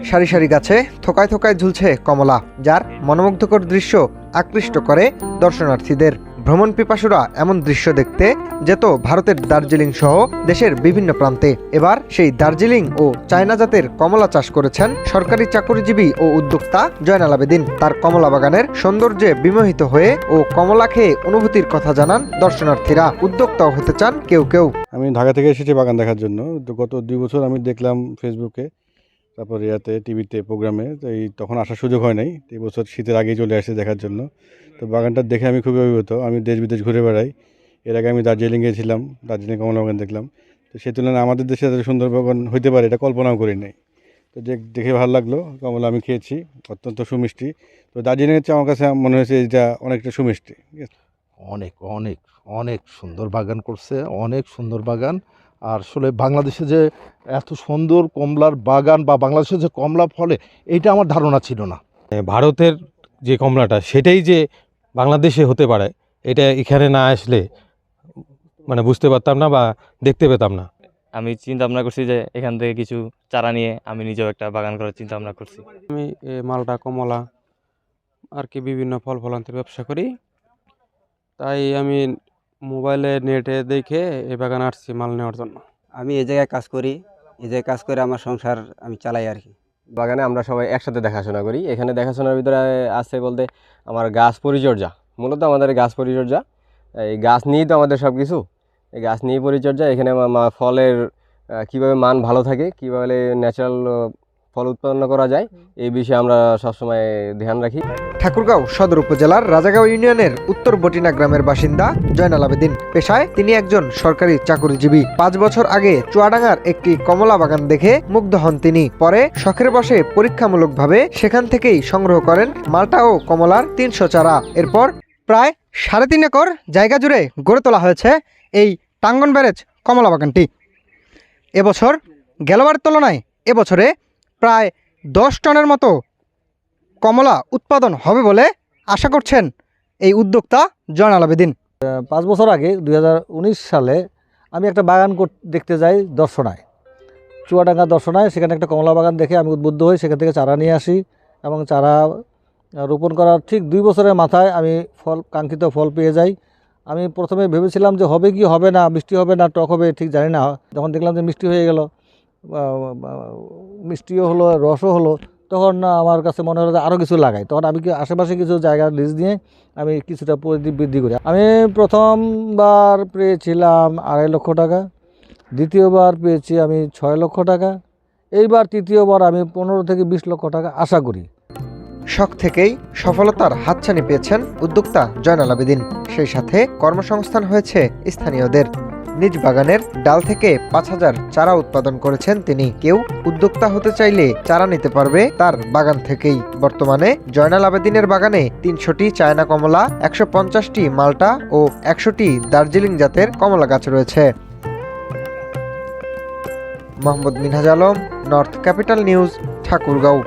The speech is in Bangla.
সারি সারি গাছে থোকায় থোকায় ঝুলছে কমলা, যার মনোমুগ্ধকর দৃশ্য আকৃষ্ট করে দর্শনার্থীদের। ভ্রমণ পিপাসুরা এমন দৃশ্য দেখতে যেত ভারতের দার্জিলিং সহ দেশের বিভিন্ন প্রান্তে। এবার সেই দার্জিলিং ও চায়না জাতের কমলা চাষ করেছেন সরকারি চাকরিজীবী ও উদ্যোক্তা জয়নাল আবেদিন। তার কমলা বাগানের সৌন্দর্যে বিমোহিত হয়ে ও কমলা খেয়ে অনুভূতির কথা জানান দর্শনার্থীরা। উদ্যোক্তাও হতে চান কেউ কেউ। আমি ঢাকা থেকে এসেছি বাগান দেখার জন্য। তো গত 2 বছর আমি দেখলাম ফেসবুকে, তারপর টিভিতে প্রোগ্রামে, তো তখন আসার সুযোগ হয় নাই। এই বছর শীতের আগেই চলে আসছে দেখার জন্য। তো বাগানটা দেখে আমি খুবই অভিভূত। আমি দেশ বিদেশ ঘুরে বেড়াই। এর আগে আমি দার্জিলিং গিয়েছিলাম, দার্জিলিং কমলা বাগান দেখলাম। তো সেই তুলনায় আমাদের দেশে এত সুন্দর বাগান হইতে পারে এটা কল্পনাও করি নাই। তো দেখে ভালো লাগলো। কমলা আমি খেয়েছি, অত্যন্ত সুমিষ্টি। তো দার্জিলিংয়ের চেয়ে আমার কাছে মনে হয়েছে এটা অনেকটা সুমিষ্টি। অনেক অনেক অনেক সুন্দর বাগান করছে, অনেক সুন্দর বাগান। আর আসলে বাংলাদেশে যে এত সুন্দর কমলার বাগান বা বাংলাদেশে যে কমলা ফলে, এইটা আমার ধারণা ছিল না। ভারতের যে কমলাটা সেটাই যে বাংলাদেশে হতে পারে, এটা এখানে না আসলে মানে বুঝতে পারতাম না বা দেখতে পেতাম না। আমি চিন্তা ভাবনা করছি যে এখান থেকে কিছু চারা নিয়ে আমি নিজেও একটা বাগান করার চিন্তা ভাবনা করছি। আমি মালটা, কমলা আর কি বিভিন্ন ফল ফলান্তের ব্যবসা করি। তাই আমি মোবাইলে নেটে দেখে এই বাগান আসছি মাল নেওয়ার জন্য। আমি এই জায়গায় কাজ করি, এই জায়গায় কাজ করে আমার সংসার আমি চালাই আর কি। বাগানে আমরা সবাই একসাথে দেখাশোনা করি। এখানে দেখাশোনার ভিতরে আছে বলতে আমার গাছ পরিচর্যা, মূলত আমাদের গাছ পরিচর্যা। এই গাছ নিয়েই তো আমাদের সব কিছু, এই গাছ নিয়েই পরিচর্যা। এখানে ফলের কীভাবে মান ভালো থাকে, কীভাবে ন্যাচারাল ফল উৎপন্ন করা যায়, এই বিষয়ে আমরা সবসময় ধ্যান রাখি। ঠাকুরগাঁও সদর উপজেলার রাজাগাঁও ইউনিয়নের উত্তর বটিনা গ্রামের বাসিন্দা জয়নাল আবেদিন। পেশায় তিনি একজন সরকারি চাকরিজীবী। 5 বছর আগে চুয়াডাঙ্গার একটি কমলা বাগান দেখে মুগ্ধ হন তিনি। পরে শখের বশে পরীক্ষামূলকভাবে সেখান থেকেই সংগ্রহ করেন মাল্টা ও কমলার 300 চারা। এরপর প্রায় 3.5 একর জায়গা জুড়ে গড়ে তোলা হয়েছে এই টাঙ্গন ব্যারেজ কমলা বাগানটি। এবছর গেলবারের তুলনায় এবছরে প্রায় 10 টনের মতো কমলা উৎপাদন হবে বলে আশা করছেন এই উদ্যোক্তা জয়নাল আবেদিন। 5 বছর আগে 2019 সালে আমি একটা বাগান দেখতে যাই দর্শনায়, চুয়াডাঙ্গা দর্শনায়। সেখানে একটা কমলা বাগান দেখে আমি উদ্বুদ্ধ হই, সেখান থেকে চারা নিয়ে আসি এবং চারা রোপণ করার ঠিক 2 বছরের মাথায় আমি কাঙ্ক্ষিত ফল পেয়ে যাই। আমি প্রথমে ভেবেছিলাম যে হবে কি হবে না, মিষ্টি হবে না টক হবে, ঠিক জানি না। যখন দেখলাম যে মিষ্টি হয়ে গেল, মিষ্টিও হলো, রসও হলো, তখন আমার কাছে মনে হলো যে আরও কিছু লাগাই। তখন আমি আশেপাশে কিছু জায়গা লিজ নিয়ে আমি কিছুটা পরিধি বৃদ্ধি করি। আমি প্রথমবার পেয়েছিলাম 2.5 লক্ষ টাকা, দ্বিতীয়বার পেয়েছি আমি 6 লক্ষ টাকা, এইবার তৃতীয়বার আমি 15 থেকে 20 লক্ষ টাকা আশা করি। শখ থেকেই সফলতার হাতছানি পেয়েছেন উদ্যোক্তা জয়নাল আবেদিন। সেই সাথে কর্মসংস্থান হয়েছে স্থানীয়দের। নিজ বাগানের ডাল থেকে 5000 চারা উৎপাদন করেছেন তিনি। কেউ উদ্যোক্তা হতে চাইলে চারা নিতে পারবে তার বাগান থেকেই। বর্তমানে জয়নাল আবেদিনের বাগানে 300টি চায়না কমলা, 150টি মাল্টা ও 100টি দার্জিলিং জাতের কমলা গাছ রয়েছে। Mohammad Minhaj Alam, north capital news, Thakurgaon.